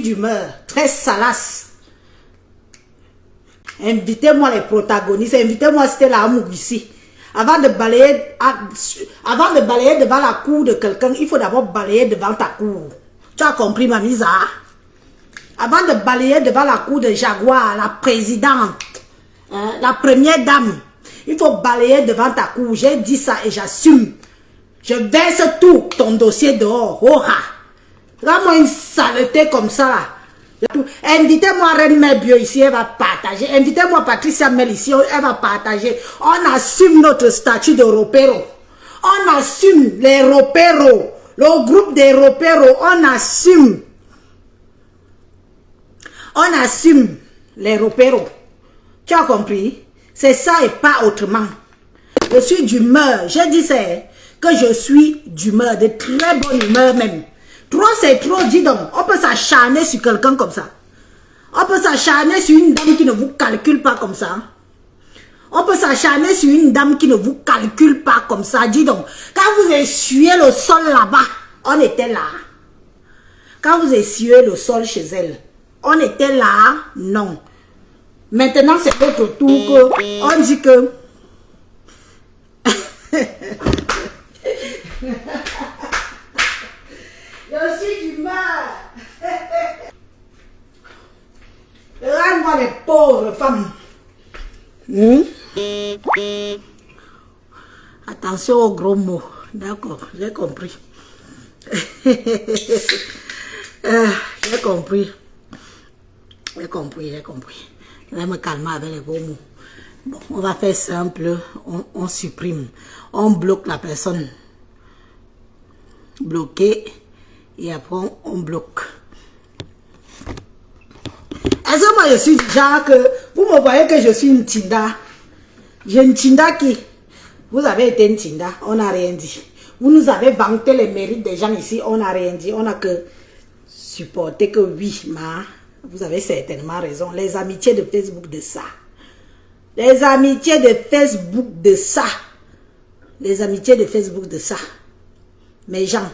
suis d'humeur très salace. Invitez-moi les protagonistes, invitez-moi Stella Amougou ici. Avant de balayer devant la cour de quelqu'un, il faut d'abord balayer devant ta cour. Tu as compris ma mise à? Avant de balayer devant la cour de Jaguar, la présidente, hein, la première dame, il faut balayer devant ta cour. J'ai dit ça et j'assume. Je verse tout ton dossier dehors. Oh, regarde-moi une saleté comme ça là. Invitez-moi Reine Mère Bio ici, elle va partager. Invitez-moi Patricia Mel ici, elle va partager. On assume notre statut de ropero. On assume les roperos. Le groupe des roperos, on assume. On assume les roperos. Tu as compris? C'est ça et pas autrement. Je suis d'humeur. Je dis que je suis d'humeur, de très bonne humeur même. Trop c'est trop, dis donc. On peut s'acharner sur quelqu'un comme ça. On peut s'acharner sur une dame qui ne vous calcule pas comme ça. On peut s'acharner sur une dame qui ne vous calcule pas comme ça. Dis donc, quand vous essuyez le sol là-bas, on était là. Quand vous essuyez le sol chez elle, on était là, non. Maintenant, c'est votre tour que on dit que... Je suis d'humeur. Regarde-moi les pauvres femmes. Attention aux gros mots. D'accord, j'ai compris. J'ai compris. J'ai compris. Je vais me calmer avec les gros mots. Bon, on va faire simple. On supprime. On bloque la personne. Bloquer. Et après, on bloque. Est-ce que moi, je suis déjà que... Vous me voyez que je suis une Tinda. J'ai une Tinda qui... Vous avez été une Tinda, on n'a rien dit. Vous nous avez vanté les mérites des gens ici, on n'a rien dit. On n'a que supporté que oui, mais vous avez certainement raison. Les amitiés de Facebook de ça. Les amitiés de Facebook de ça. Les amitiés de Facebook de ça. Mes gens,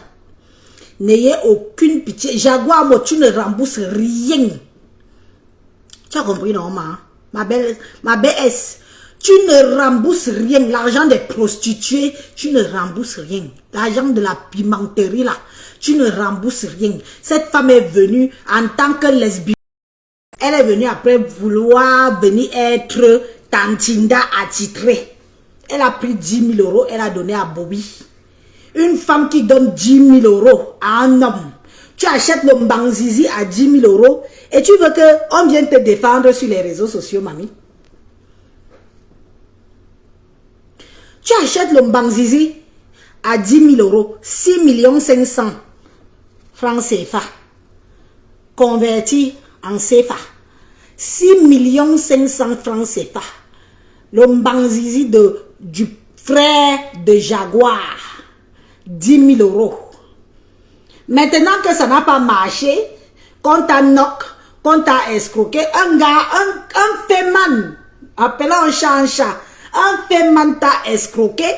n'ayez aucune pitié. Jaguar, moi, tu ne rembourses rien. Tu as compris, non, ma belle S. Tu ne rembourses rien. L'argent des prostituées, tu ne rembourses rien. L'argent de la pimenterie, là, tu ne rembourses rien. Cette femme est venue en tant que lesbienne. Elle est venue après vouloir venir être Tantinda attitrée. Elle a pris 10 000 euros, elle a donné à Bobby. Une femme qui donne 10 000 euros à un homme. Tu achètes le Mbanzizi à 10 000 euros et tu veux qu'on vienne te défendre sur les réseaux sociaux, mamie. Tu achètes le Mbanzizi à 10 000 euros, 6 500 000 francs CFA. Converti en CFA. 6 500 000 francs CFA. Le Mbanzizi du frère de Jaguar. 10 000 euros. Maintenant que ça n'a pas marché, qu'on t'a knock, qu'on t'a escroqué, un gars, un féman, appelons un chat, un féman t'a escroqué,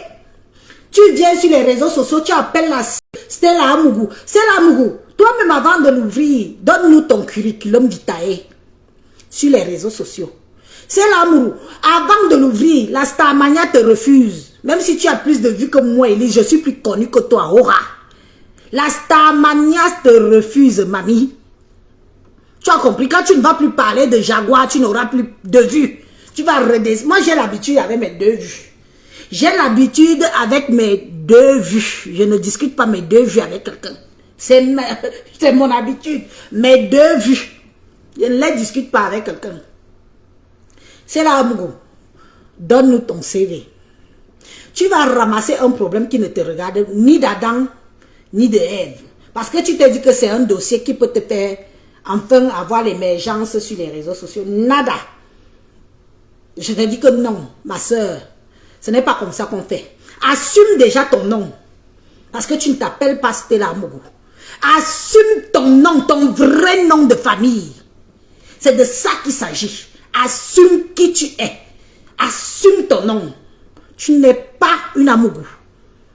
tu viens sur les réseaux sociaux, tu appelles la Stella Amougou. Stella Amougou, toi-même avant de l'ouvrir, donne-nous ton curriculum vitae sur les réseaux sociaux. Stella Amougou, avant de l'ouvrir, la Starmania te refuse. Même si tu as plus de vues que moi, Elise, je suis plus connue que toi, Aura. La Starmania te refuse, mamie. Tu as compris? Quand tu ne vas plus parler de Jaguar, tu n'auras plus de vues. Tu vas redescendre. Moi, j'ai l'habitude avec mes 2 vues. J'ai l'habitude avec mes 2 vues. Je ne discute pas mes 2 vues avec quelqu'un. C'est mon habitude. Mes 2 vues. Je ne les discute pas avec quelqu'un. C'est là, Amougou. Donne-nous ton CV. Tu vas ramasser un problème qui ne te regarde ni d'Adam, ni de Ève. Parce que tu te dis que c'est un dossier qui peut te faire enfin avoir l'émergence sur les réseaux sociaux. Nada. Je te dis que non, ma soeur. Ce n'est pas comme ça qu'on fait. Assume déjà ton nom. Parce que tu ne t'appelles pas Stella Amougou. Assume ton nom, ton vrai nom de famille. C'est de ça qu'il s'agit. Assume qui tu es. Assume ton nom. Tu n'es pas une Amougou.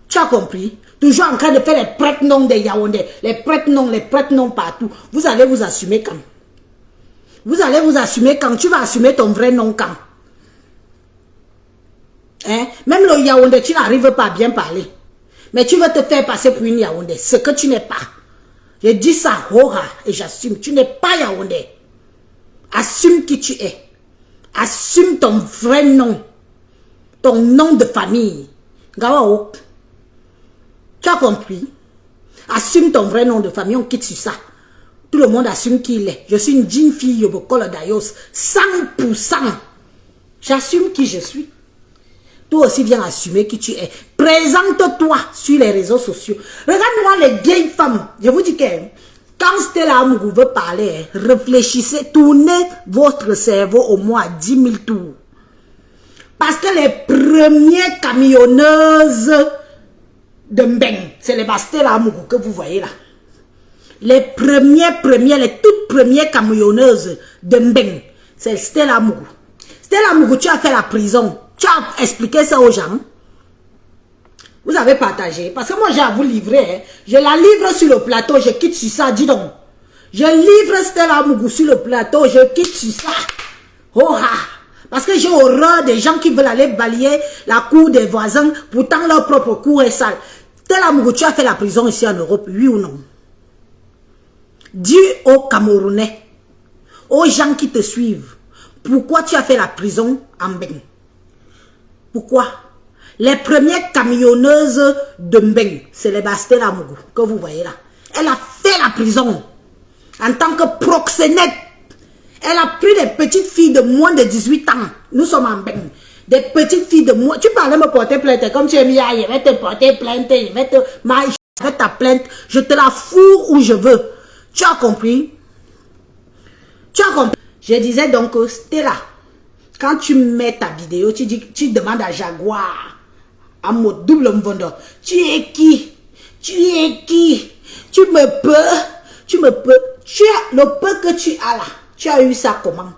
Tu as compris? Toujours en train de faire les prête-noms des Yaoundé. Les prête-noms partout. Vous allez vous assumer quand? Vous allez vous assumer quand? Tu vas assumer ton vrai nom quand? Hein? Même le Yaoundé, tu n'arrives pas à bien parler. Mais tu veux te faire passer pour une Yaoundé. Ce que tu n'es pas. Je dis ça, Hora, et j'assume. Tu n'es pas Yaoundé. Assume qui tu es. Assume ton vrai nom. Ton nom de famille. Gawao. Tu as compris? Assume ton vrai nom de famille, on quitte sur ça. Tout le monde assume qui il est. Je suis une jeune fille Yobokolo Dayos. 100%. J'assume qui je suis. Toi aussi viens assumer qui tu es. Présente-toi sur les réseaux sociaux. Regarde-moi les vieilles femmes. Je vous dis que quand Stella Amougou veut parler, réfléchissez, tournez votre cerveau au moins à 10 000 tours. Parce que les premières camionneuses de Mbeng, c'est les Stella Amougou que vous voyez là. Les toutes premières camionneuses de Mbeng, c'est Stella Amougou. Stella Amougou, tu as fait la prison. Tu as expliqué ça aux gens. Vous avez partagé. Parce que moi, j'ai à vous livrer. Hein. Je la livre sur le plateau. Je quitte sur ça. Dis donc. Je livre Stella Amougou sur le plateau. Je quitte sur ça. Oh ah. Parce que j'ai horreur des gens qui veulent aller balayer la cour des voisins. Pourtant, leur propre cour est sale. Stella Amougou, tu as fait la prison ici en Europe. Oui ou non? Dis aux Camerounais, aux gens qui te suivent, pourquoi tu as fait la prison en Mbeng? Pourquoi? Les premières camionneuses de Mbeng, c'est les Stella Amougou que vous voyez là. Elle a fait la prison en tant que proxénète. Elle a pris des petites filles de moins de 18 ans. Nous sommes en Mbeng. Des petites filles de moins... Tu parlais me porter plainte. Comme tu es mis, je vais te porter plainte. Je vais ta plainte. Je te la fourre où je veux. Tu as compris? Tu as compris? Je disais donc, Stella, quand tu mets ta vidéo, tu demandes à Jaguar, à mon double mvondo, tu es qui? Tu es qui? Tu me peux? Tu as le peu que tu as là. Tu as eu ça comment?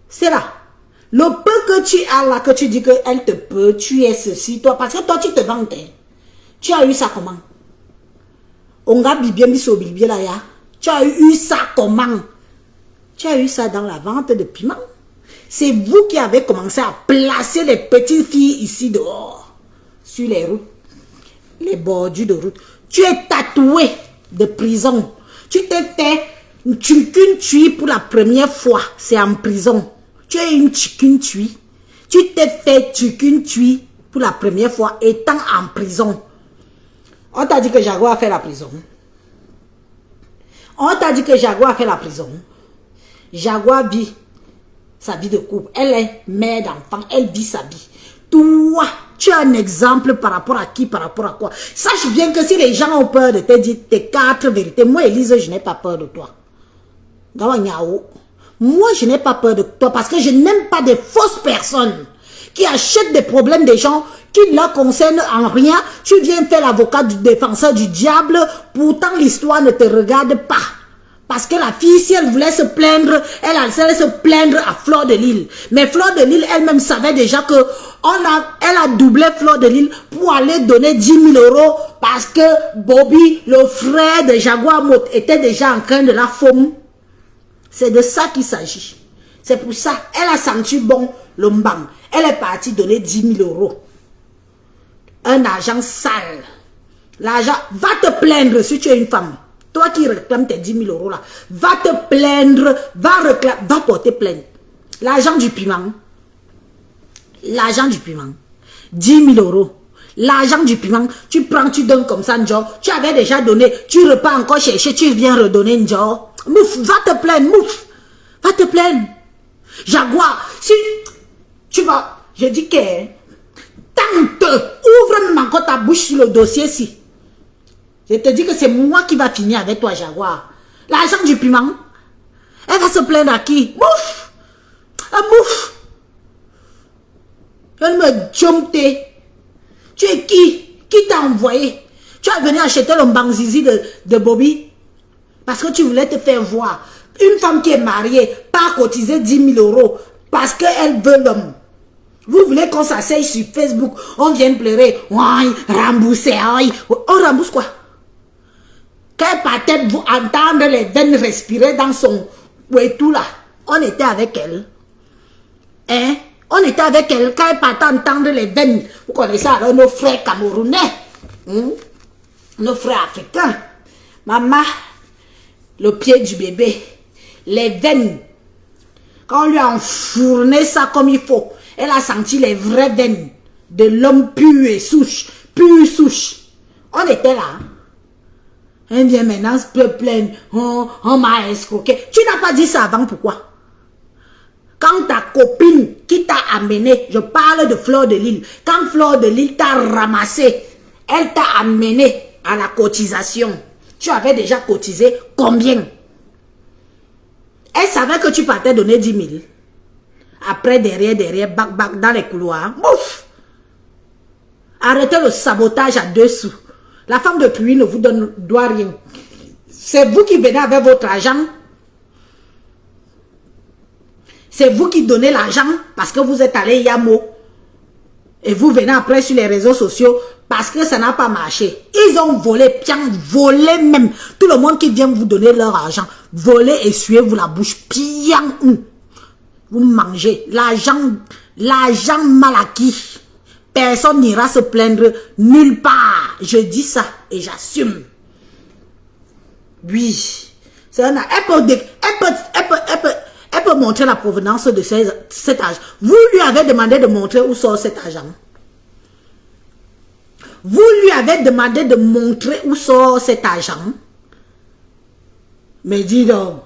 C'est là. Le peu que tu as là, que tu dis qu'elle te peut, tu es ceci, toi, parce que toi, tu te vantes. Tu as eu ça comment? On a bien mis au bilbier là, ya. Tu as eu ça comment? Tu as eu ça dans la vente de piment. C'est vous qui avez commencé à placer les petites filles ici dehors, sur les routes, les bordures de route. Tu es tatoué de prison. Tu t'es fait une tui pour la première fois, c'est en prison. Tu es une tui. Tu t'es fait tui pour la première fois étant en prison. On t'a dit que Jaguar a fait la prison. On t'a dit que Jaguar a fait la prison. Jaguar vit sa vie de couple. Elle est mère d'enfant. Elle vit sa vie. Toi, tu as un exemple par rapport à qui, par rapport à quoi? Sache bien que si les gens ont peur de te dire tes 4 vérités, moi, Elise, je n'ai pas peur de toi. Moi, je n'ai pas peur de toi parce que je n'aime pas des fausses personnes qui achètent des problèmes des gens qui ne leur concernent en rien. Tu viens faire l'avocat du défenseur du diable, pourtant l'histoire ne te regarde pas. Parce que la fille, si elle voulait se plaindre, elle allait se plaindre à Fleur de Lille. Mais Fleur de Lille elle-même savait déjà que elle a doublé Fleur de Lille pour aller donner 10 000 € parce que Bobby, le frère de Jaguar Mot, était déjà en train de la faume. C'est de ça qu'il s'agit. C'est pour ça, elle a senti bon le mbang. Elle est partie donner 10 000 €. Un argent sale. L'argent, va te plaindre si tu es une femme. Toi qui réclames tes 10 000 € là, va te plaindre, va porter plainte. L'argent du piment. L'argent du piment. 10 000 €. L'argent du piment, tu prends, tu donnes comme ça, genre. Tu avais déjà donné, tu repars encore chercher, tu viens redonner, genre. Mouf, va te plaindre, mouf. Va te plaindre. Jaguar, si tu vas, je dis que, tente, ouvre même encore ta bouche sur le dossier-ci. Je te dis que c'est moi qui va finir avec toi, Jaguar. L'argent du piment, elle va se plaindre à qui? Mouf. Ah, mouf. Elle me jumte. Tu es qui? Qui t'a envoyé? Tu as venu acheter le mbangzizi de Bobby parce que tu voulais te faire voir. Une femme qui est mariée, pas cotiser 10 000 € parce qu'elle veut l'homme. Vous voulez qu'on s'asseye sur Facebook, on vient pleurer, ouais, rembourser, ouais. On rembourse quoi? Qu'elle partait vous entendre les veines respirer dans son et tout là. On était avec elle. Hein? On était avec elle quand elle partait entendre les veines. Vous connaissez alors nos frères camerounais. Nos frères africains. Maman, le pied du bébé, les veines. Quand on lui a enfourné ça comme il faut, elle a senti les vraies veines de l'homme pur et souche. Pur souche. On était là. Elle vient maintenant se plaindre. On m'a escroqué. Tu n'as pas dit ça avant, pourquoi? Quand ta copine qui t'a amené, je parle de Fleur de Lille, quand Fleur de Lille t'a ramassé, elle t'a amené à la cotisation. Tu avais déjà cotisé combien? Elle savait que tu partais donner 10 000. Après, derrière, bac, dans les couloirs. Ouf! Arrêtez le sabotage à 2 sous. La femme de pluie ne vous doit rien. C'est vous qui venez avec votre argent. C'est vous qui donnez l'argent parce que vous êtes allé Yamo. Et vous venez après sur les réseaux sociaux parce que ça n'a pas marché. Ils ont volé, bien volé même. Tout le monde qui vient vous donner leur argent. Volez, essuyez-vous la bouche. Bien. Vous mangez. L'argent mal acquis. Personne n'ira se plaindre nulle part. Je dis ça et j'assume. Oui. Elle peut montrer la provenance de cet argent. Vous lui avez demandé de montrer où sort cet argent. Vous lui avez demandé de montrer où sort cet argent. Mais dis donc.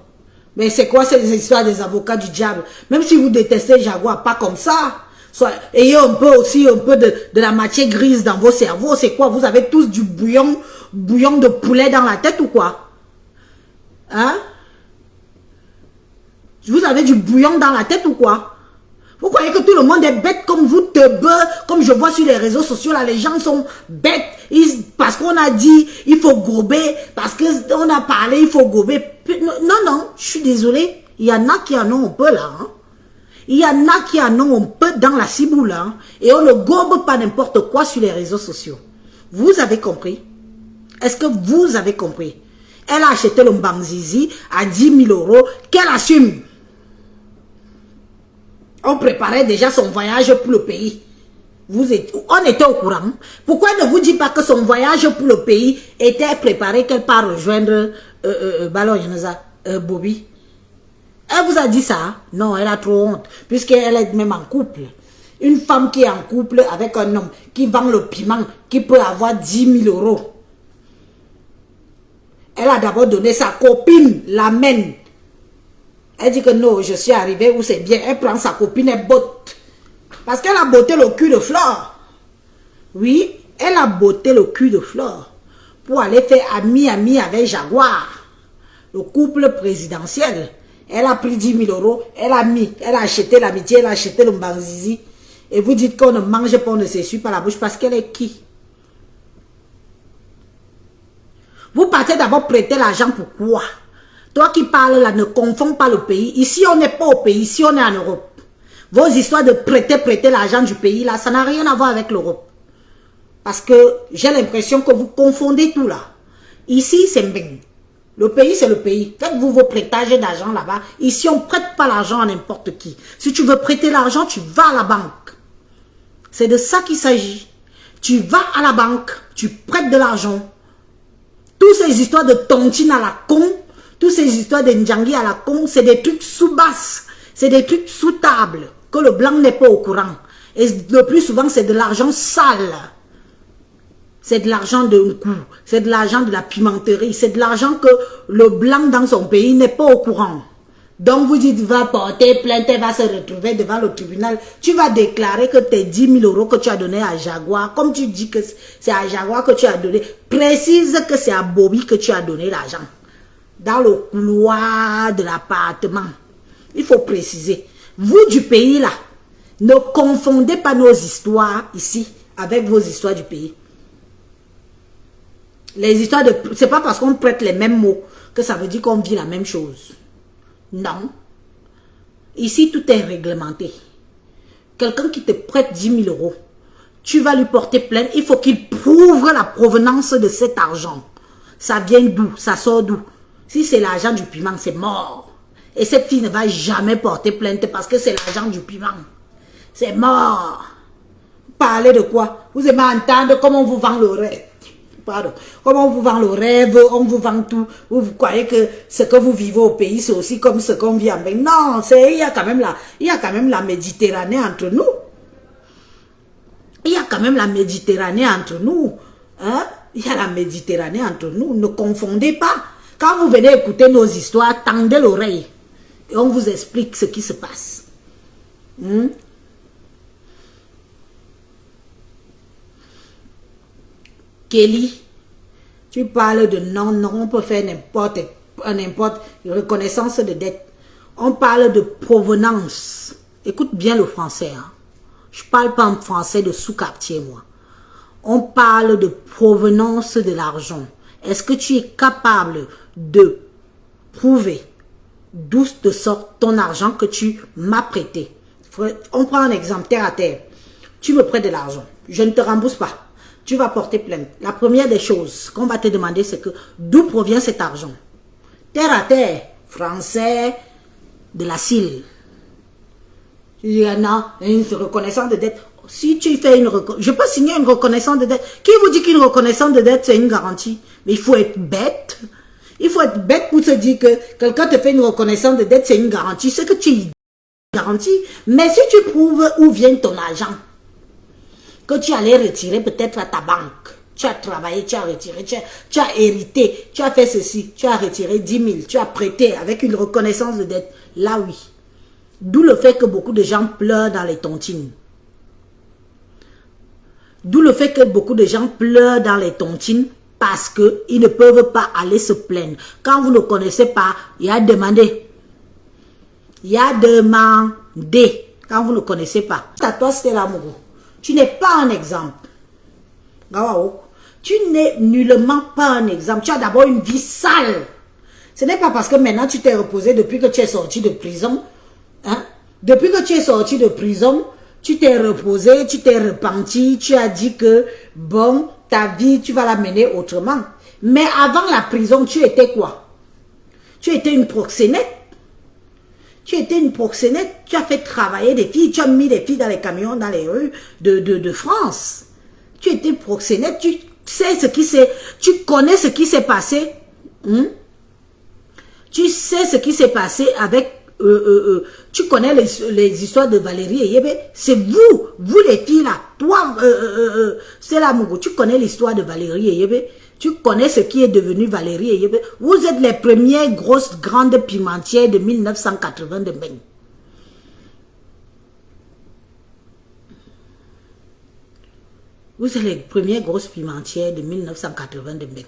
Mais c'est quoi ces histoires des avocats du diable? Même si vous détestez Jaguar, pas comme ça. Ayez un peu aussi de la matière grise dans vos cerveaux. C'est quoi? Vous avez tous du bouillon de poulet dans la tête ou quoi? Hein? Vous avez du bouillon dans la tête ou quoi? Vous croyez que tout le monde est bête comme vous, comme je vois sur les réseaux sociaux, là, les gens sont bêtes. Parce qu'on a dit, il faut gober. Parce qu'on a parlé, il faut gober. Non, je suis désolée. Il y en a qui en ont un peu là. Hein? Il y en a qui en ont un peu dans la ciboule. Hein? Et on ne gobe pas n'importe quoi sur les réseaux sociaux. Vous avez compris? Est-ce que vous avez compris? Elle a acheté le Mbanzizi à 10 000 € qu'elle assume. On préparait déjà son voyage pour le pays. On était au courant. Pourquoi ne vous dites pas que son voyage pour le pays était préparé, qu'elle part rejoindre Bobby? Elle vous a dit ça? Non, elle a trop honte. Puisqu'elle est même en couple. Une femme qui est en couple avec un homme qui vend le piment, qui peut avoir 10 000 €. Elle a d'abord donné sa copine, l'amène. Elle dit que non, je suis arrivée où c'est bien. Elle prend sa copine et botte. Parce qu'elle a botté le cul de Flore. Oui, elle a botté le cul de Flore. Pour aller faire ami avec Jaguar. Le couple présidentiel. Elle a pris 10 000 €. Elle a acheté l'amitié, elle a acheté le Mbanzizi. Et vous dites qu'on ne mange pas, on ne s'essuie pas la bouche parce qu'elle est qui? Vous partez d'abord prêter l'argent pour quoi? Toi qui parles là, ne confonds pas le pays. Ici, on n'est pas au pays, ici, on est en Europe. Vos histoires de prêter l'argent du pays, là, ça n'a rien à voir avec l'Europe. Parce que j'ai l'impression que vous confondez tout là. Ici, c'est bien. Le pays, c'est le pays. Faites-vous vos prêtages d'argent là-bas. Ici, on ne prête pas l'argent à n'importe qui. Si tu veux prêter l'argent, tu vas à la banque. C'est de ça qu'il s'agit. Tu vas à la banque, tu prêtes de l'argent. Toutes ces histoires de tontine à la con, toutes ces histoires de Ndjangi à la con, c'est des trucs sous basse, c'est des trucs sous table, que le blanc n'est pas au courant. Et le plus souvent, c'est de l'argent sale. C'est de l'argent de coup, c'est de l'argent de la pimenterie, c'est de l'argent que le blanc dans son pays n'est pas au courant. Donc vous dites, va porter plainte, elle va se retrouver devant le tribunal. Tu vas déclarer que tes 10 000 € que tu as donné à Jaguar, comme tu dis que c'est à Jaguar que tu as donné, précise que c'est à Bobby que tu as donné l'argent. Dans le couloir de l'appartement. Il faut préciser. Vous du pays là, ne confondez pas nos histoires ici avec vos histoires du pays. Les histoires de... C'est pas parce qu'on prête les mêmes mots que ça veut dire qu'on vit la même chose. Non. Ici, tout est réglementé. quelqu'un qui te prête 10 000 euros, tu vas lui porter plainte, il faut qu'il prouve la provenance de cet argent. Ça vient d'où? Ça sort d'où? Si c'est l'argent du piment, c'est mort. Et cette fille ne va jamais porter plainte parce que c'est l'argent du piment. C'est mort. Parlez de quoi? Vous aimez entendre comment on vous vend le rêve. Pardon. Comment on vous vend le rêve, on vous vend tout. Vous croyez que ce que vous vivez au pays, c'est aussi comme ce qu'on vit en Belgique. Non, il y a quand même la Méditerranée entre nous. Il y a quand même la Méditerranée entre nous. Hein? Il y a la Méditerranée entre nous. Ne confondez pas. Quand vous venez écouter nos histoires, tendez l'oreille. Et on vous explique ce qui se passe. Kelly, tu parles de non, on peut faire n'importe, reconnaissance de dette. On parle de provenance. Écoute bien le français. Hein? Je ne parle pas en français de sous-quartier, moi. On parle de provenance de l'argent. Est-ce que tu es capable de prouver d'où te sort ton argent que tu m'as prêté? On prend un exemple, terre à terre. Tu me prêtes de l'argent. Je ne te rembourse pas. Tu vas porter plainte. La première des choses qu'on va te demander, c'est que d'où provient cet argent? Terre à terre, français, de la CIL. Il y en a une reconnaissance de dette. Si tu fais une reconnaissance, je peux signer une reconnaissance de dette. Qui vous dit qu'une reconnaissance de dette, c'est une garantie? Mais il faut être bête. Il faut être bête pour se dire que quelqu'un te fait une reconnaissance de dette, c'est une garantie. C'est que tu es garantie. Mais si tu prouves où vient ton argent, que tu allais retirer peut-être à ta banque, tu as travaillé, tu as retiré, tu as hérité, tu as fait ceci, tu as retiré 10 000, tu as prêté avec une reconnaissance de dette, là oui. D'où le fait que beaucoup de gens pleurent dans les tontines. D'où le fait que beaucoup de gens pleurent dans les tontines parce qu'ils ne peuvent pas aller se plaindre. Quand vous ne connaissez pas, il y a demandé. Il y a demandé. Quand vous ne connaissez pas. À toi, c'est l'amour. Tu n'es pas un exemple. Tu n'es nullement pas un exemple. Tu as d'abord une vie sale. Ce n'est pas parce que maintenant tu t'es reposé depuis que tu es sorti de prison. Hein? Depuis que tu es sorti de prison, tu t'es reposé, tu t'es repenti, tu as dit que bon, ta vie, tu vas la mener autrement. Mais avant la prison, tu étais quoi? Tu étais une proxénète. Tu étais une proxénète, tu as fait travailler des filles, tu as mis des filles dans les camions, dans les rues de France. Tu étais proxénète, tu sais ce qui s'est, tu connais ce qui s'est passé. Tu sais ce qui s'est passé avec, tu connais les histoires de Valérie et Yébé. C'est vous les filles là, toi, c'est la Mougou, tu connais l'histoire de Valérie et Yébé. Tu connais ce qui est devenu Valérie et Yébé. Vous êtes les premières grosses grandes pimentières de 1980 de Mbeng. Vous êtes les premières grosses pimentières de 1980 de Mbeng.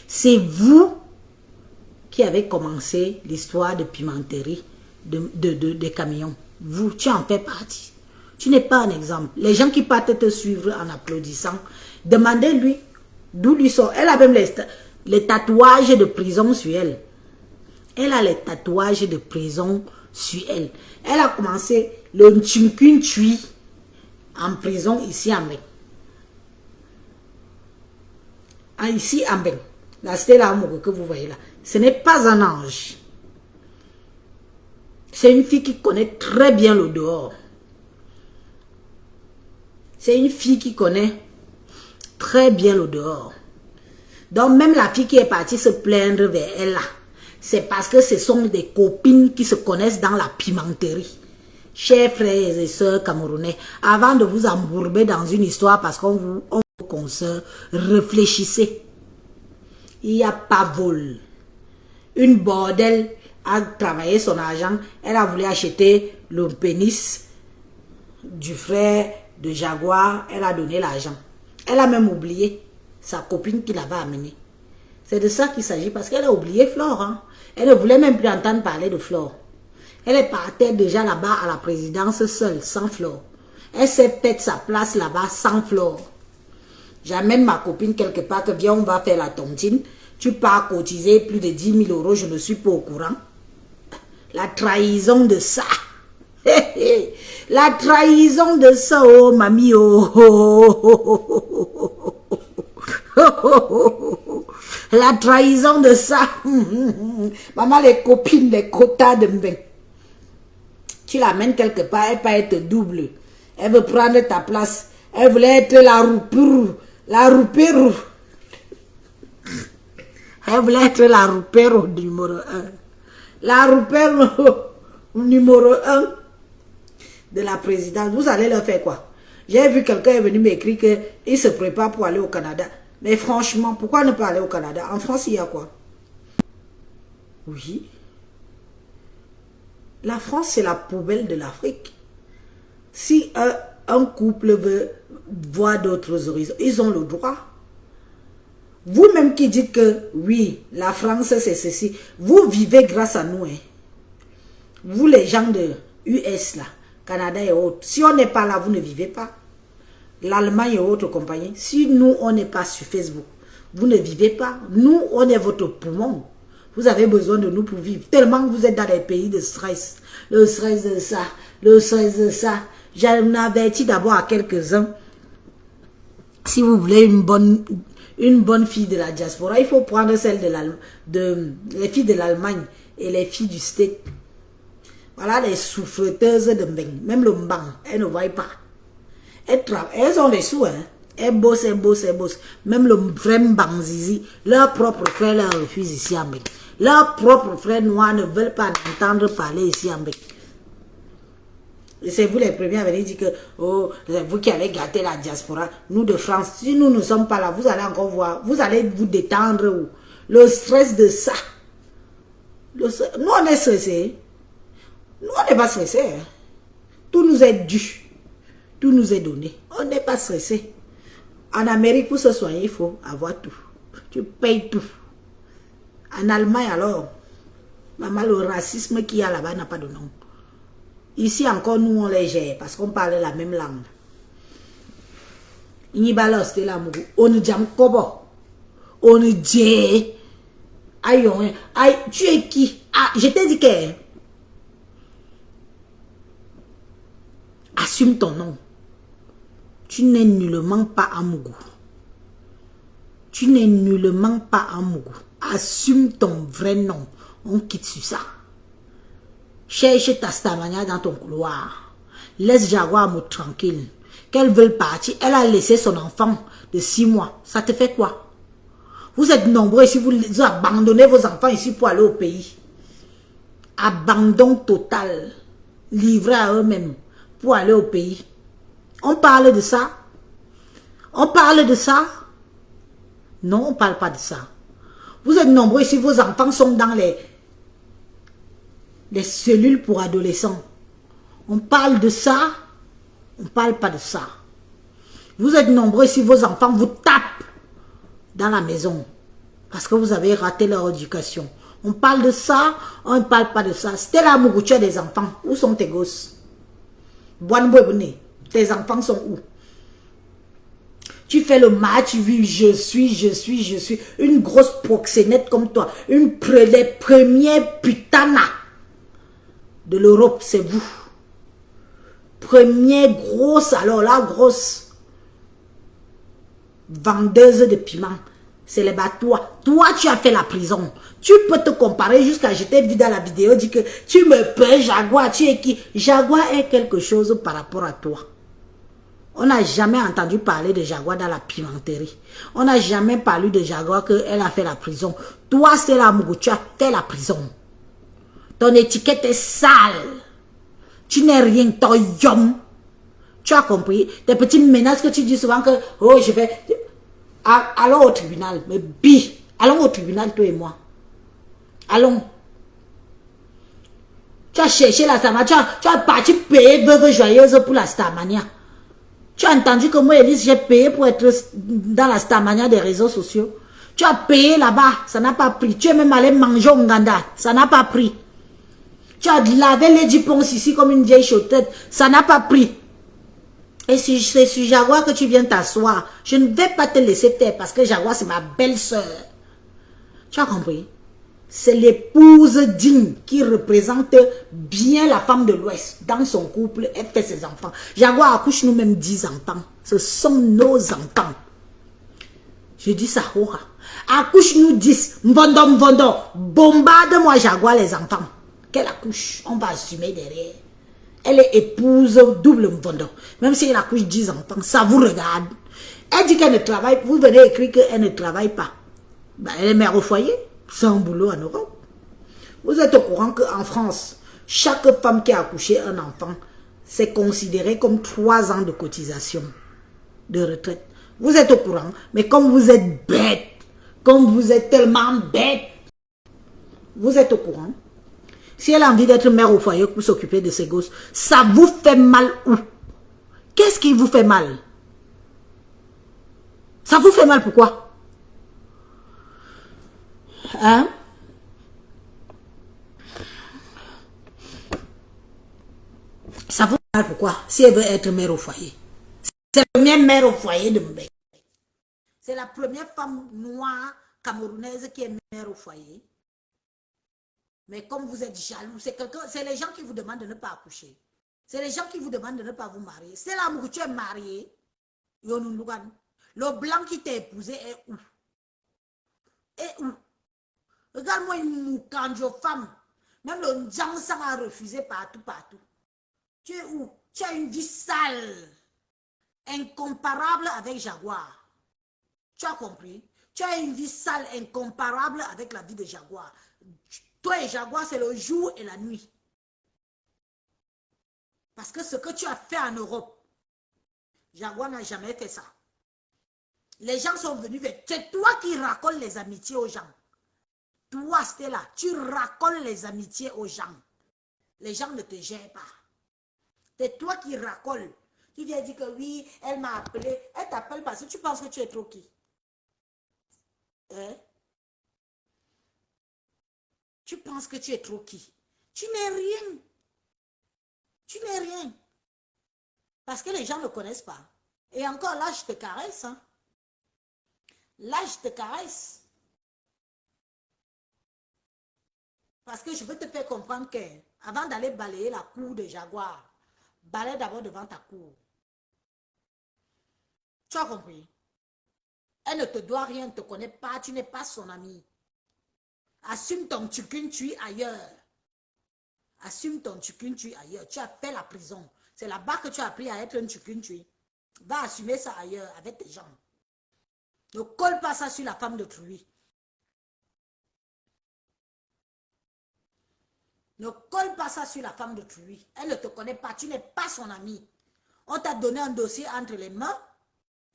C'est vous qui avez commencé l'histoire de pimenterie des camions. Vous, tu en fais partie. Tu n'es pas un exemple. Les gens qui partent te suivre en applaudissant, demandez-lui d'où lui sort. Elle a même les tatouages de prison sur elle. Elle a les tatouages de prison sur elle. Elle a commencé le Nchimkun Tui en prison ici à Mbeng. Ici à Mbeng. La stèle amoureux que vous voyez là. Ce n'est pas un ange. C'est une fille qui connaît très bien le dehors. C'est une fille qui connaît très bien le dehors. Donc même la fille qui est partie se plaindre vers elle là, c'est parce que ce sont des copines qui se connaissent dans la pimenterie. Chers frères et sœurs camerounais, avant de vous embourber dans une histoire parce qu'on vous conseille, réfléchissez. Il n'y a pas vol. Une bordelle a travaillé son argent, elle a voulu acheter le pénis du frère de Jaguar, elle a donné l'argent. Elle a même oublié sa copine qui l'avait amenée. C'est de ça qu'il s'agit parce qu'elle a oublié Flore. Hein. Elle ne voulait même plus entendre parler de Flore. Elle est partie déjà là-bas à la présidence seule, sans Flore. Elle s'est faite sa place là-bas sans Flore. J'amène ma copine quelque part que viens on va faire la tontine. Tu pars cotiser plus de 10 000 euros, je ne suis pas au courant. La trahison de ça. La trahison de ça, oh, mamie, oh. La trahison de ça. Maman, les copines, les quotas de Mbeng. Tu l'amènes quelque part, elle peut être double. Elle veut prendre ta place. Elle voulait être la roupure. La roupure. Elle voulait être la roupure numéro 1. La roupure numéro 1 de la présidence. Vous allez leur faire quoi? J'ai vu quelqu'un est venu m'écrire qu'il se prépare pour aller au Canada. Mais franchement, pourquoi ne pas aller au Canada? En France, il y a quoi? Oui. La France, c'est la poubelle de l'Afrique. Si un couple veut voir d'autres horizons, ils ont le droit. Vous-même qui dites que, oui, la France, c'est ceci. Vous vivez grâce à nous. Hein. Vous, les gens de US, là, Canada et autres. Si on n'est pas là, vous ne vivez pas. L'Allemagne et autres compagnies. Si nous, on n'est pas sur Facebook, vous ne vivez pas. Nous, on est votre poumon. Vous avez besoin de nous pour vivre. Tellement que vous êtes dans les pays de stress. Le stress de ça. Le stress de ça. J'en avertis d'abord à quelques-uns. Si vous voulez une bonne fille de la diaspora, il faut prendre celle les filles de l'Allemagne et les filles du State. Voilà les souffreteuses de Mbeng. Même le Mbang, elles ne voient pas. Elles ont des sous, hein. Elles bossent, elles bossent, elles bossent. Même le vrai Mbang Zizi, leurs propres frères leur refusent ici à Mbeng. Leurs propres frères noirs ne veulent pas entendre parler ici à Mbeng. Et c'est vous les premiers à venir dire que, oh, c'est vous qui allez gâter la diaspora. Nous de France, si nous ne sommes pas là, vous allez encore voir, vous allez vous détendre. Où? Le stress de ça. Nous, on est stressés. Nous, on n'est pas stressés. Hein. Tout nous est dû. Tout nous est donné. On n'est pas stressés. En Amérique, pour se soigner, il faut avoir tout. Tu payes tout. En Allemagne, alors, maman, le racisme qu'il y a là-bas n'a pas de nom. Ici encore, nous, on les gère parce qu'on parle la même langue. On ne dit pas. On ne dit. Aïe, tu es qui? Ah, je t'ai dit que. Assume ton nom. Tu n'es nullement pas Amougou. Tu n'es nullement pas Amougou. Assume ton vrai nom. On quitte sur ça. Cherche ta stamania dans ton couloir. Laisse Jaguar me tranquille. Qu'elle veut partir. Elle a laissé son enfant de 6 mois. Ça te fait quoi? Vous êtes nombreux ici. Vous abandonnez vos enfants ici pour aller au pays. Abandon total. Livré à eux-mêmes pour aller au pays. On parle de ça? On parle de ça? Non, on ne parle pas de ça. Vous êtes nombreux ici. Vos enfants sont dans les cellules pour adolescents. On parle de ça, on ne parle pas de ça. Vous êtes nombreux si vos enfants vous tapent dans la maison parce que vous avez raté leur éducation. On parle de ça, on ne parle pas de ça. C'était la mougouture des enfants. Où sont tes gosses? Tes enfants sont où? Tu fais le match, vu je suis. Une grosse proxénète comme toi. Les premières putanas de l'Europe, c'est vous. Première grosse, alors la grosse vendeuse de piment, c'est les bateaux. Toi, tu as fait la prison. Tu peux te comparer jusqu'à, je t'ai vu dans la vidéo, dit que tu me payes Jaguar, tu es qui? Jaguar est quelque chose par rapport à toi. On n'a jamais entendu parler de Jaguar dans la pimenterie. On n'a jamais parlé de Jaguar qu'elle a fait la prison. Toi, c'est la Mougou, tu as fait la prison. Ton étiquette est sale. Tu n'es rien, ton yom. Tu as compris? Des petites menaces que tu dis souvent que, oh, je vais... Allons au tribunal. Mais allons au tribunal, toi et moi. Allons. Tu as cherché la Starmania. Tu as parti payer Veuve Joyeuse pour la Starmania. Tu as entendu que moi, Elise, j'ai payé pour être dans la Starmania des réseaux sociaux. Tu as payé là-bas, ça n'a pas pris. Tu es même allé manger au Nganda, ça n'a pas pris. Tu as lavé les dupons ici comme une vieille chaussette, ça n'a pas pris. Et si c'est sur Jaguar que tu viens t'asseoir, je ne vais pas te laisser faire parce que Jaguar c'est ma belle-sœur. Tu as compris? c'est l'épouse digne qui représente bien la femme de l'Ouest. Dans son couple, elle fait ses enfants. Jaguar accouche nous-mêmes 10 enfants. Ce sont nos enfants. Je dis ça, Hora. Accouche-nous 10. Mvondo, mvondo. Bombarde-moi, Jaguar, les enfants. Qu'elle accouche, on va assumer derrière. Elle est épouse double mvondo. Même si elle accouche 10 enfants, ça vous regarde. Elle dit qu'elle ne travaille pas. Vous venez écrire qu'elle ne travaille pas. Ben, elle est mère au foyer. C'est un boulot en Europe. Vous êtes au courant qu'en France, chaque femme qui a accouché un enfant, c'est considéré comme 3 ans de cotisation de retraite. Vous êtes au courant, mais comme vous êtes bête, comme vous êtes tellement bête, vous êtes au courant. Si elle a envie d'être mère au foyer pour s'occuper de ses gosses, ça vous fait mal où? Qu'est-ce qui vous fait mal? Ça vous fait mal pourquoi? Hein? Ça vous fait mal pourquoi? Si elle veut être mère au foyer. C'est la première mère au foyer de Mbé. C'est la première femme noire camerounaise qui est mère au foyer. Mais comme vous êtes jaloux, c'est les gens qui vous demandent de ne pas accoucher. C'est les gens qui vous demandent de ne pas vous marier. C'est l'amour que tu es marié. Le blanc qui t'a épousé est où? Et où? Regarde-moi une moukanjo femme. Même le Njansang a refusé partout, partout. Tu es où? Tu as une vie sale. Incomparable avec Jaguar. Tu as compris? Tu as une vie sale, incomparable avec la vie de Jaguar. Toi et Jaguar, c'est le jour et la nuit. Parce que ce que tu as fait en Europe, Jaguar n'a jamais fait ça. Les gens sont venus vers... C'est toi qui racoles les amitiés aux gens. Toi, Stella, tu racoles les amitiés aux gens. Les gens ne te gèrent pas. C'est toi qui racoles. Tu viens dire que oui, elle m'a appelé. Elle t'appelle parce que tu penses que tu es trop qui? Hein? Tu penses que tu es trop qui? Tu n'es rien. Tu n'es rien. Parce que les gens ne connaissent pas. Et encore là, je te caresse. Hein? Là, je te caresse. Parce que je veux te faire comprendre que avant d'aller balayer la cour de Jaguar, balaye d'abord devant ta cour. Tu as compris? Elle ne te doit rien, ne te connaît pas, tu n'es pas son ami. Assume ton tchukuntui ailleurs. Assume ton tchukuntui ailleurs. Tu as fait la prison. C'est là-bas que tu as appris à être un tchukuntui. Va assumer ça ailleurs avec tes gens. Ne colle pas ça sur la femme d'autrui. Ne colle pas ça sur la femme d'autrui. Elle ne te connaît pas. Tu n'es pas son ami. On t'a donné un dossier entre les mains.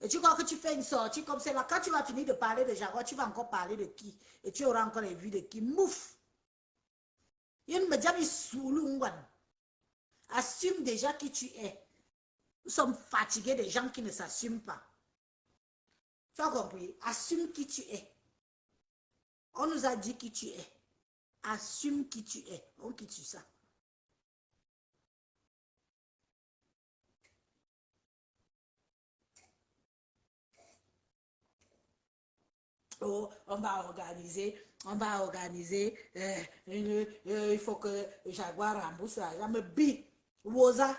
Et tu crois que tu fais une sortie comme celle-là. Quand tu vas finir de parler de Jaguar, tu vas encore parler de qui? Et tu auras encore les vues de qui? Mouf! Assume déjà qui tu es. Nous sommes fatigués des gens qui ne s'assument pas. Tu as compris? Assume qui tu es. On nous a dit qui tu es. Assume qui tu es. On quitte sur ça. Oh, on va organiser, il faut que Jaguar rembourse l'argent. Mais bi, Woza,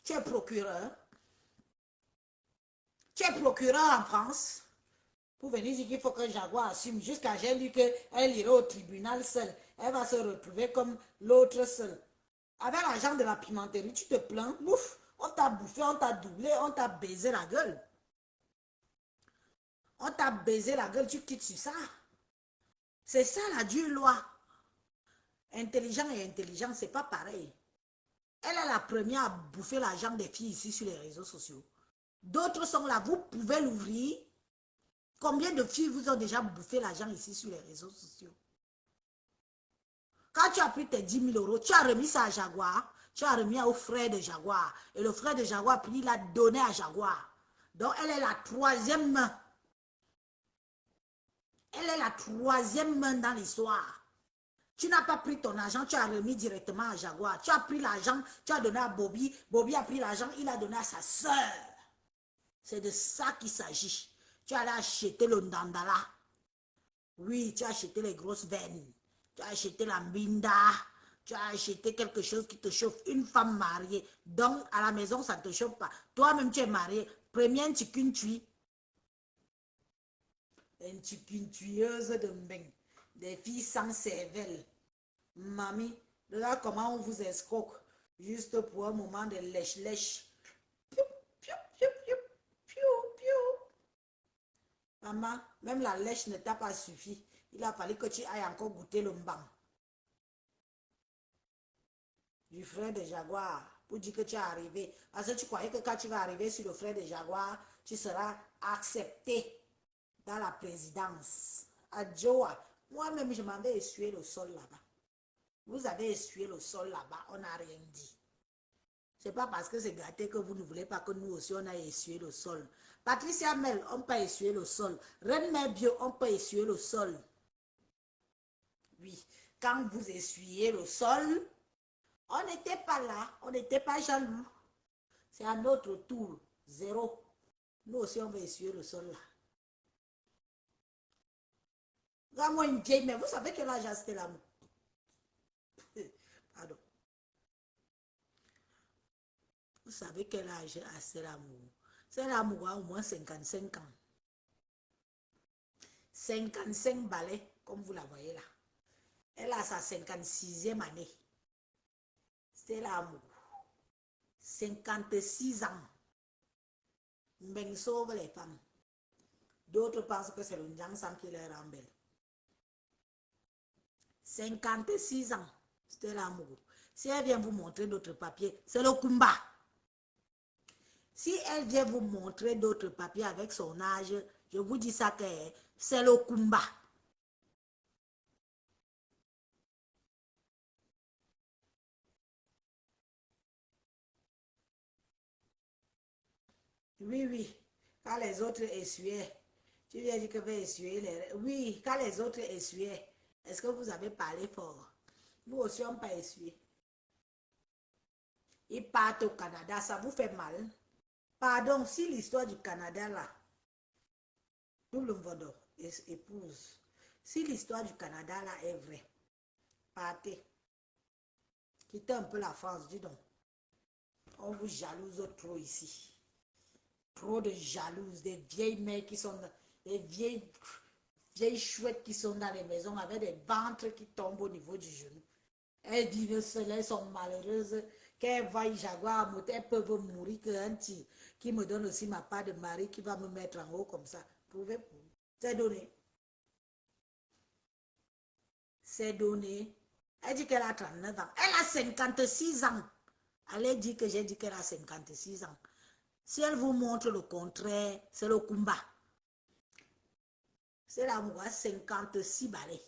tu es procureur. Tu es procureur en France. Pour venir dire qu'il faut que Jaguar assume. Jusqu'à j'ai lu qu'elle irait au tribunal seule. Elle va se retrouver comme l'autre seule. Avec l'argent de la pimenterie, tu te plains. Ouf, on t'a bouffé, on t'a doublé, on t'a baisé la gueule. On t'a baisé la gueule, tu quittes sur ça. C'est ça la dure loi. Intelligent et intelligent, c'est pas pareil. Elle est la première à bouffer l'argent des filles ici sur les réseaux sociaux. D'autres sont là, vous pouvez l'ouvrir. Combien de filles vous ont déjà bouffé l'argent ici sur les réseaux sociaux? Quand tu as pris tes 10 000 euros, tu as remis ça à Jaguar, tu as remis au frère de Jaguar. Et le frère de Jaguar, puis il a donné à Jaguar. Donc, elle est la troisième main. Elle est la troisième main dans l'histoire. Tu n'as pas pris ton argent, tu as remis directement à Jaguar. Tu as pris l'argent, tu as donné à Bobby. Bobby a pris l'argent, il a donné à sa soeur. C'est de ça qu'il s'agit. Tu allais acheter le Ndandala. Oui, tu as acheté les grosses veines. Tu as acheté la binda. Tu as acheté quelque chose qui te chauffe. Une femme mariée. Donc, à la maison, ça ne te chauffe pas. Toi-même, tu es marié. Première tui. Une tuyeuse de mbeng. Des filles sans cervelle. Mamie, là, comment on vous escroque? Juste pour un moment de lèche-lèche. Piou, piou, piou, piou, piou, piou. Maman, même la lèche ne t'a pas suffi. Il a fallu que tu ailles encore goûter le mbang du frère de Jaguar pour dire que tu es arrivé. Parce que tu croyais que quand tu vas arriver sur le frère de Jaguar, tu seras accepté dans la présidence. Adjoa, moi-même, je m'en vais essuyer le sol là-bas. Vous avez essuyé le sol là-bas, on n'a rien dit. C'est pas parce que c'est gâté que vous ne voulez pas que nous aussi on a essuyé le sol. Patricia Mel, on peut essuyer le sol. Reine Mère Bio, on peut essuyer le sol. Oui, quand vous essuyez le sol, on n'était pas là, on n'était pas jaloux. C'est à notre tour, zéro. Nous aussi, on va essuyer le sol là. Regarde-moi une vieille, mais vous savez quel âge a Stella Mou? Pardon. Vous savez quel âge a Stella Mou? Stella Mou a au moins 55 ans. 55 balais, comme vous la voyez là. Elle a sa 56e année. Stella Mou. 56 ans. Mbeng sauve les femmes. D'autres pensent que c'est le Njangsam qui les rend belle. 56 ans. Stella Mou. Si elle vient vous montrer d'autres papiers, c'est le Kumba. Si elle vient vous montrer d'autres papiers avec son âge, je vous dis ça que c'est le Kumba. Oui, oui. Quand les autres essuyaient, tu viens dire que vous essuyer les... Oui, quand les autres essuyaient, est-ce que vous avez parlé fort? Nous aussi, on pas essuyé. Ils partent au Canada, ça vous fait mal? Pardon, si l'histoire du Canada, là, tout le monde épouse. Si l'histoire du Canada, là, est vraie, partez. Quittez un peu la France, dis donc. On vous jalouse trop ici. Trop de jalouses, des vieilles mères qui sont... Des vieilles chouettes qui sont dans les maisons avec des ventres qui tombent au niveau du genou. Elles vivent seules, elles sont malheureuses. Qu'elles voient Jaguar monter, elles peuvent mourir qu'un tir qui me donne aussi ma part de mari qui va me mettre en haut comme ça. Pouvez vous. C'est donné. C'est donné. Elle dit qu'elle a 39 ans. Elle a 56 ans. Allez dire que j'ai dit qu'elle a 56 ans. Si elle vous montre le contraire, c'est le combat. C'est la moi 56 balais.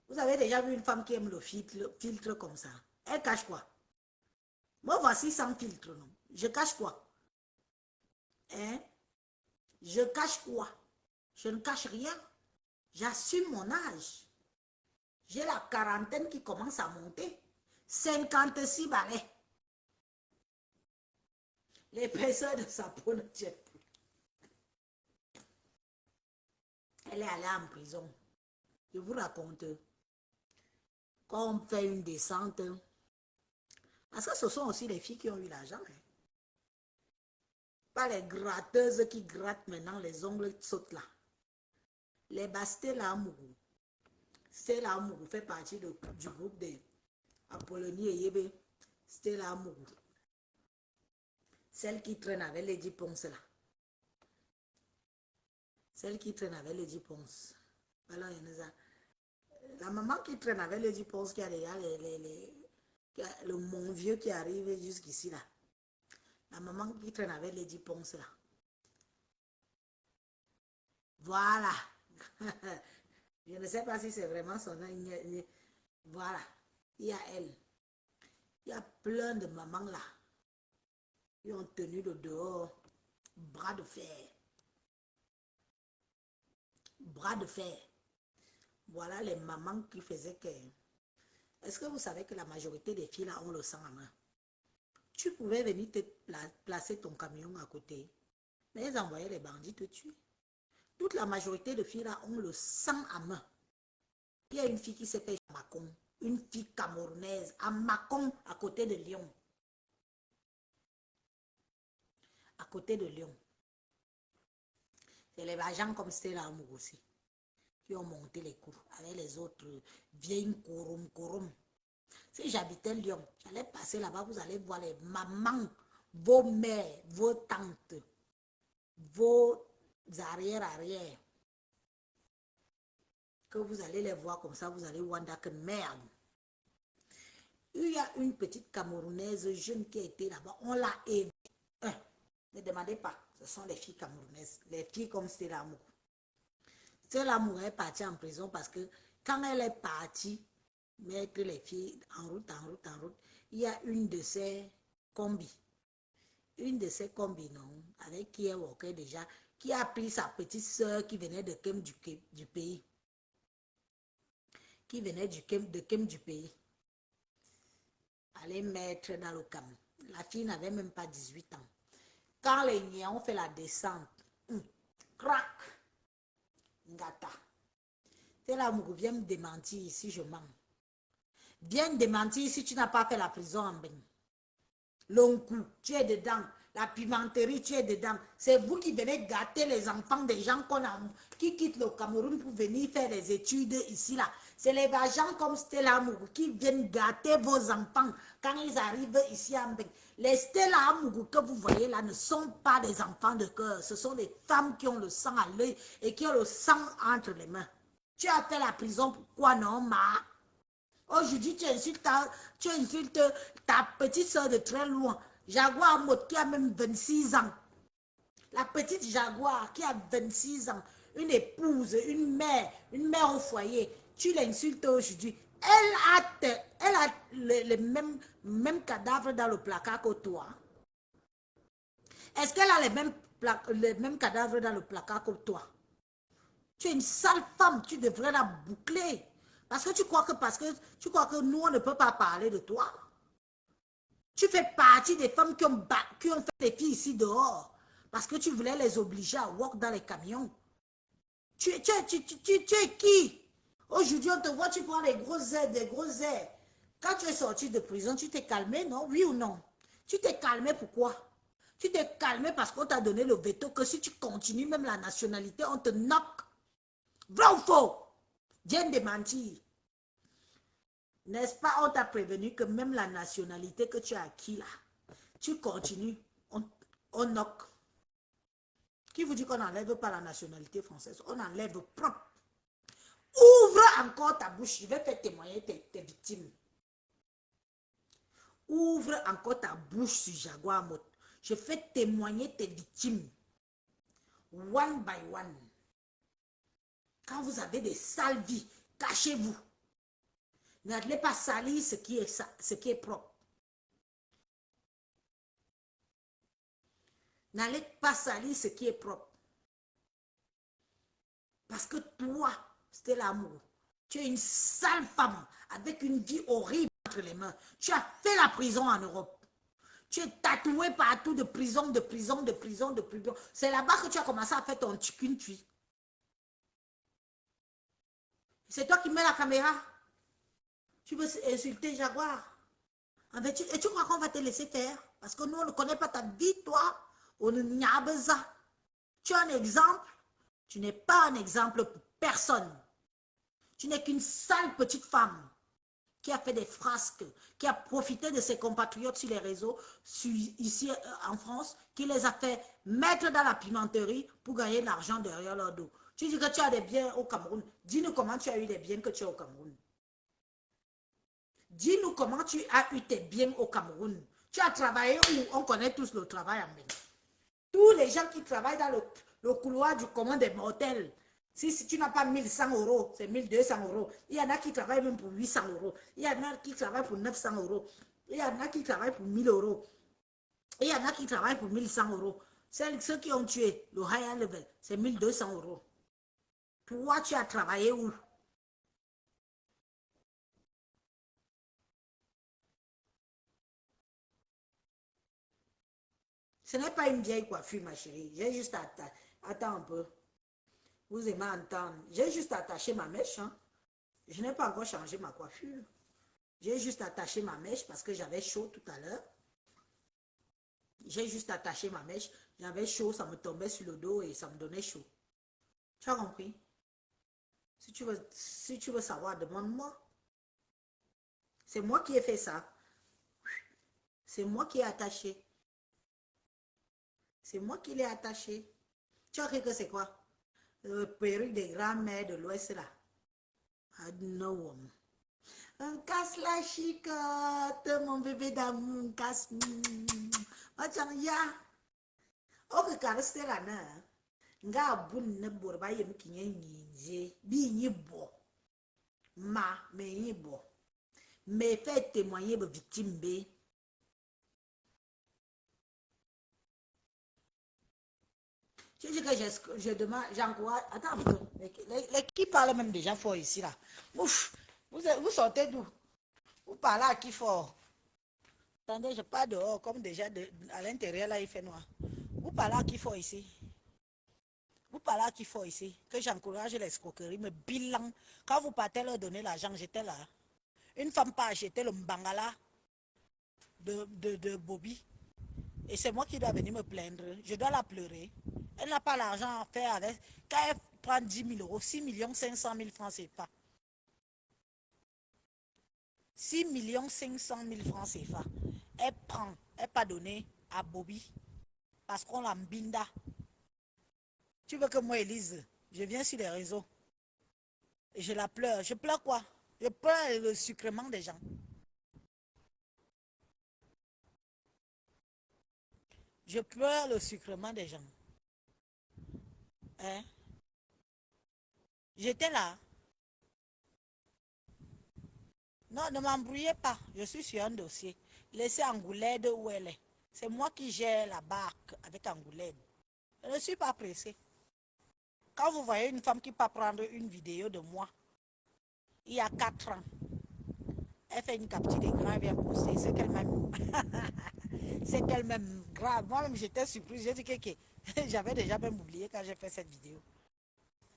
Vous avez déjà vu une femme qui aime le filtre comme ça? Elle cache quoi? Moi, voici sans filtre, non? Je cache quoi? Hein? Je cache quoi? Je ne cache rien. J'assume mon âge. J'ai la quarantaine qui commence à monter. 56 balais. L'épaisseur de sa peau ne tient plus. Elle est allée en prison. Je vous raconte. Quand on fait une descente, parce que ce sont aussi les filles qui ont eu l'argent. Hein. Pas les gratteuses qui grattent maintenant les ongles sautent là. Les Bastella Amourou. Stella Amourou fait partie du groupe des Apollonie et Yébé. Stella Amourou. Celle qui traîne avec les 10 ponces là. Celle qui traîne avec les 10 ponces. Alors, il y en a la maman qui traîne avec les 10 ponces qui a le mon vieux qui arrive jusqu'ici là. La maman qui traîne avec les 10 ponces là. Voilà. Je ne sais pas si c'est vraiment son nom. Voilà. Il y a elle. Il y a plein de mamans là. Qui ont tenu le dehors. Bras de fer. Bras de fer. Voilà les mamans qui faisaient que... Est-ce que vous savez que la majorité des filles là ont le sang en main? Tu pouvais venir te placer ton camion à côté. Mais ils envoyaient les bandits te tuer. Toute la majorité de filles là ont le sang à main. Il y a une fille qui s'appelle Macon, une fille camerounaise, à Macon, à côté de Lyon. À côté de Lyon. C'est les agents comme Stella Amour aussi, qui ont monté les cours avec les autres vieilles courum. Si j'habitais Lyon, j'allais passer là-bas, vous allez voir les mamans, vos mères, vos tantes, vos arrière-arrière, que vous allez les voir comme ça, vous allez wonder que merde. Il y a une petite Camerounaise jeune qui a été là-bas, on l'a aidée. Ne demandez pas, ce sont les filles camerounaises, les filles comme Stella Amour. Stella Amour est partie en prison parce que quand elle est partie mettre les filles en route, il y a une de ces combis. Une de ces combis, non, avec qui elle workait déjà, qui a pris sa petite soeur qui venait de Kem du pays. Qui venait de Kem du pays. Aller mettre dans le cam. La fille n'avait même pas 18 ans. Quand les niais ont fait la descente, crac, ngata. C'est là où viens me démentir si je mens. Viens me démentir si tu n'as pas fait la prison en bain. L'oncle, tu es dedans. La pimenterie, tu es dedans. C'est vous qui venez gâter les enfants des gens qui quittent le Cameroun pour venir faire des études ici, là. C'est les agents comme Stella Amougou qui viennent gâter vos enfants quand ils arrivent ici en Bénin. Les Stella Amougou que vous voyez là ne sont pas des enfants de cœur. Ce sont des femmes qui ont le sang à l'œil et qui ont le sang entre les mains. Tu as fait la prison, pourquoi non, ma? Aujourd'hui, tu insultes ta petite soeur de très loin. Jaguar Mot qui a même 26 ans. La petite Jaguar qui a 26 ans. Une épouse, une mère au foyer. Tu l'insultes aujourd'hui. Elle a le même cadavre dans le placard que toi. Est-ce qu'elle a les mêmes cadavres dans le placard que toi? Tu es une sale femme, tu devrais la boucler. Parce que tu crois que nous, on ne peut pas parler de toi. Tu fais partie des femmes qui ont fait des filles ici dehors. Parce que tu voulais les obliger à walk dans les camions. Tu es qui? Aujourd'hui, on te voit, tu prends des gros airs, Quand tu es sorti de prison, tu t'es calmé, non? Oui ou non? Tu t'es calmé pourquoi? Tu t'es calmé parce qu'on t'a donné le veto que si tu continues, même la nationalité, on te knock. Vrai ou faux? Viens de mentir. N'est-ce pas, on t'a prévenu que même la nationalité que tu as acquis là, tu continues, on knock. Qui vous dit qu'on n'enlève pas la nationalité française? On enlève propre. Ouvre encore ta bouche, je vais faire témoigner tes victimes. Ouvre encore ta bouche sur Jaguar Mot. Je fais témoigner tes victimes. One by one. Quand vous avez des sales vies, cachez-vous. N'allez pas salir ce qui est propre. N'allez pas salir ce qui est propre. Parce que toi, c'était l'amour. Tu es une sale femme avec une vie horrible entre les mains. Tu as fait la prison en Europe. Tu es tatoué partout de prison. C'est là-bas que tu as commencé à faire ton chicken-tui. C'est toi qui mets la caméra. Tu veux insulter Jaguar. Et tu crois qu'on va te laisser faire? Parce que nous, on ne connaît pas ta vie, toi. On n'y a besoin. Tu es un exemple. Tu n'es pas un exemple pour personne. Tu n'es qu'une sale petite femme qui a fait des frasques, qui a profité de ses compatriotes sur les réseaux, ici en France, qui les a fait mettre dans la pimenterie pour gagner de l'argent derrière leur dos. Tu dis que tu as des biens au Cameroun. Dis-nous comment tu as eu des biens que tu as au Cameroun. Dis-nous comment tu as eu tes biens au Cameroun. Tu as travaillé où? On connaît tous le travail en Bénin. Tous les gens qui travaillent dans le couloir du commun des mortels, si tu n'as pas 1100 euros, c'est 1200 euros. Il y en a qui travaillent même pour 800 euros. Il y en a qui travaillent pour 900 euros. Il y en a qui travaillent pour 1000 euros. Il y en a qui travaillent pour 1100 euros. Ceux qui ont tué le higher level, c'est 1200 euros. Toi, tu as travaillé où? Ce n'est pas une vieille coiffure, ma chérie. J'ai juste attends un peu. Vous aimez entendre. J'ai juste attaché ma mèche. Hein. Je n'ai pas encore changé ma coiffure. J'ai juste attaché ma mèche parce que j'avais chaud tout à l'heure. J'ai juste attaché ma mèche. J'avais chaud, ça me tombait sur le dos et ça me donnait chaud. Tu as compris? Si tu veux savoir, demande-moi. C'est moi qui ai fait ça. C'est moi qui ai attaché. C'est moi qui l'ai attaché. Tu as cru que c'est quoi? Le perruque des grands-mères de l'Ouest là. I don't know. Casse la chicotte, mon bébé d'amour, casse. Ya. Ok, caresse la na. Nga abun ne borba yem kinye nyinje. Bi nyi bo. Me nyi bo. Me fait témoigner de victime B. Je dis que je demande, j'encourage. Attends, les qui parlent même déjà fort ici là. Ouf, vous sortez d'où? Vous parlez à qui fort? Attendez, je pars dehors, comme déjà à l'intérieur là il fait noir. Vous parlez à qui fort ici? Vous parlez à qui fort ici? Que j'encourage l'escroquerie, me bilan. Quand vous partez leur donner l'argent, j'étais là. Une femme pas acheté le mbangala de Bobby. Et c'est moi qui dois venir me plaindre. Je dois la pleurer. Elle n'a pas l'argent à faire avec. Quand elle prend 10 000 euros, 6 500 000 francs, c'est pas. 6 500 000 francs CFA. Elle prend, elle pas donné à Bobby parce qu'on l'a mbinda. Tu veux que moi, Élise, je viens sur les réseaux et je la pleure. Je pleure quoi? Je pleure le sucrement des gens. Je pleure le sucrement des gens. Hein? J'étais là. Non, ne m'embrouillez pas. Je suis sur un dossier. Laissez Angoulède où elle est. C'est moi qui gère la barque avec Angoulède. Je ne suis pas pressée. Quand vous voyez une femme qui peut prendre une vidéo de moi, il y a 4 ans, elle fait une capture d'écran, elle vient poster. C'est qu'elle-même. C'est qu'elle-même grave. Moi-même, j'étais surprise. J'ai dit que j'avais déjà même oublié quand j'ai fait cette vidéo.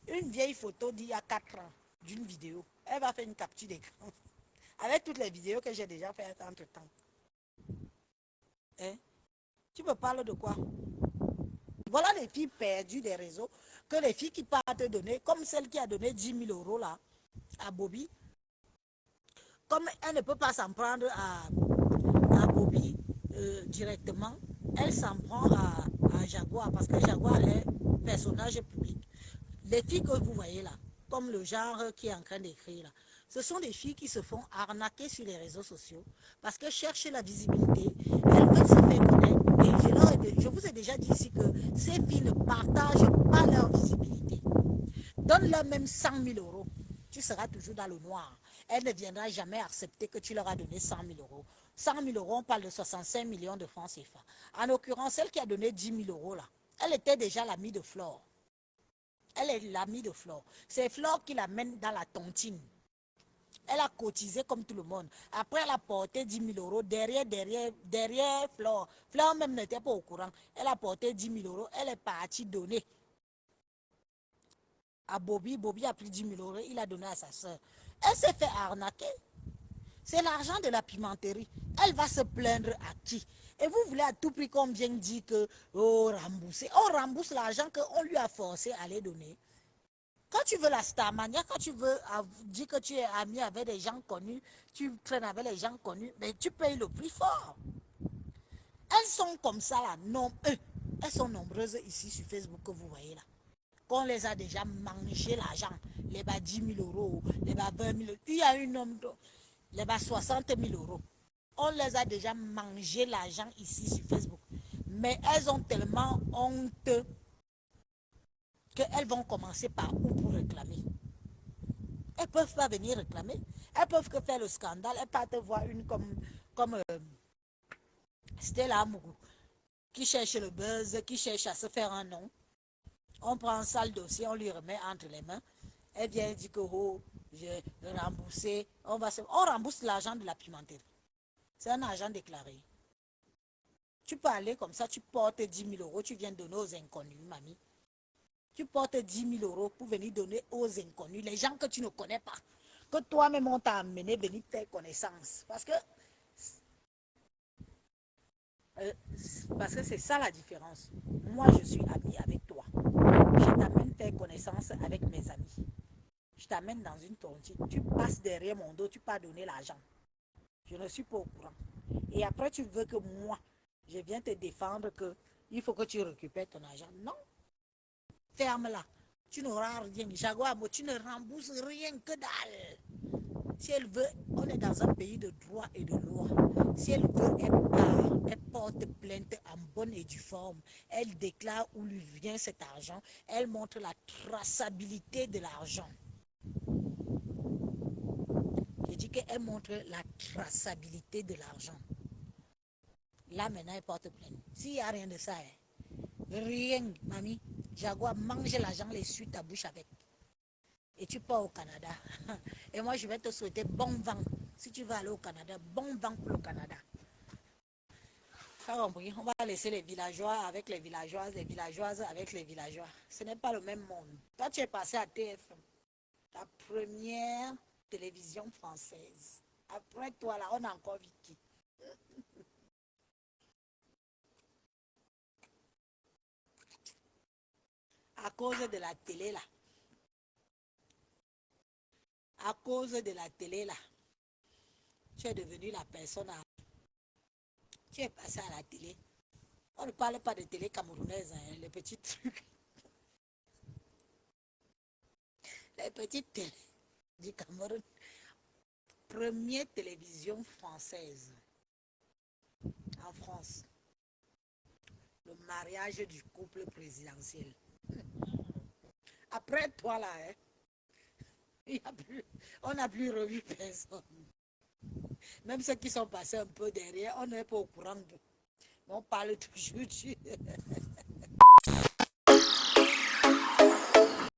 Une vieille photo d'il y a 4 ans d'une vidéo. Elle va faire une capture d'écran. Avec toutes les vidéos que j'ai déjà faites entre-temps. Hein? Tu me parles de quoi? Voilà les filles perdues des réseaux, que les filles qui partent donner, comme celle qui a donné 10 000 euros là, à Bobby, comme elle ne peut pas s'en prendre à Bobby directement, elle s'en prend à Jaguar, parce que Jaguar est personnage public. Les filles que vous voyez là, comme le genre qui est en train d'écrire là, ce sont des filles qui se font arnaquer sur les réseaux sociaux parce qu'elles cherchent la visibilité, elles veulent se faire connaître. Et je vous ai déjà dit ici que ces filles ne partagent pas leur visibilité. Donne-leur même 100 000 euros. Tu seras toujours dans le noir. Elle ne viendra jamais accepter que tu leur as donné 100 000 euros. 100 000 euros, on parle de 65 millions de francs CFA. En l'occurrence, celle qui a donné 10 000 euros là, elle était déjà l'amie de Flore. Elle est l'amie de Flore. C'est Flore qui l'amène dans la tontine. Elle a cotisé comme tout le monde. Après, elle a porté 10 000 euros derrière Flore. Flore même n'était pas au courant. Elle a porté 10 000 euros. Elle est partie donner à Bobby. Bobby a pris 10 000 euros. Il a donné à sa soeur. Elle s'est fait arnaquer. C'est l'argent de la pimenterie. Elle va se plaindre à qui? Et vous voulez à tout prix qu'on vienne dire que rembourser. On rembourse l'argent qu'on lui a forcé à les donner. Quand tu veux la starmania, quand tu veux dire que tu es ami avec des gens connus, tu traînes avec les gens connus, mais tu payes le prix fort. Elles sont comme ça là, non, elles sont nombreuses ici sur Facebook que vous voyez là. Qu'on les a déjà mangé l'argent, les bas 10 000 euros, les bas 20 000 euros. Il y a un homme, les bas 60 000 euros. On les a déjà mangé l'argent ici sur Facebook. Mais elles ont tellement honte qu'elles vont commencer par où pour réclamer. Elles ne peuvent pas venir réclamer. Elles peuvent que faire le scandale. Elles partent voir une comme Stella Amougou, qui cherche le buzz, qui cherche à se faire un nom. On prend ça le dossier, on lui remet entre les mains. Elle vient dire que oh, j'ai remboursé. On rembourse l'argent de la pimenterie. C'est un argent déclaré. Tu peux aller comme ça, tu portes 10 000 euros, tu viens donner aux inconnus, mamie. Tu portes 10 000 euros pour venir donner aux inconnus, les gens que tu ne connais pas, que toi-même on t'a amené venir faire connaissance. Euh, parce que c'est ça la différence. Moi, je suis ami avec toi. Je t'amène faire connaissance avec mes amis. Je t'amène dans une tontine. Tu passes derrière mon dos, tu pas donner l'argent. Je ne suis pas au courant. Et après, tu veux que moi, je viens te défendre que il faut que tu récupères ton argent. Non, ferme-la. Tu n'auras rien. Jaguar, tu ne rembourses rien que dalle. Si elle veut, on est dans un pays de droit et de loi. Si elle veut, elle porte plainte en bonne et due forme. Elle déclare où lui vient cet argent. Elle montre la traçabilité de l'argent. Je dis qu'elle montre la traçabilité de l'argent. Là, maintenant, elle porte plainte. S'il n'y a rien de ça, rien, mamie, Jaguar, mange l'argent, les suites ta bouche avec. Et tu pars au Canada. Et moi, je vais te souhaiter bon vent. Si tu veux aller au Canada, bon vent pour le Canada. On va laisser les villageois avec les villageoises, les villageoises avec les villageois. Ce n'est pas le même monde. Toi, tu es passé à TF1, la première télévision française. Après toi, là, on a encore Vicky. À cause de la télé, là. À cause de la télé, là. Tu es devenu la personne à... Tu es passé à la télé. On ne parle pas de télé camerounaise, hein, les petits trucs. Les petites télé du Cameroun. Première télévision française en France. Le mariage du couple présidentiel. Après toi, là, hein, on n'a plus revu personne. Même ceux qui sont passés un peu derrière, on n'est pas au courant de. On parle toujours du...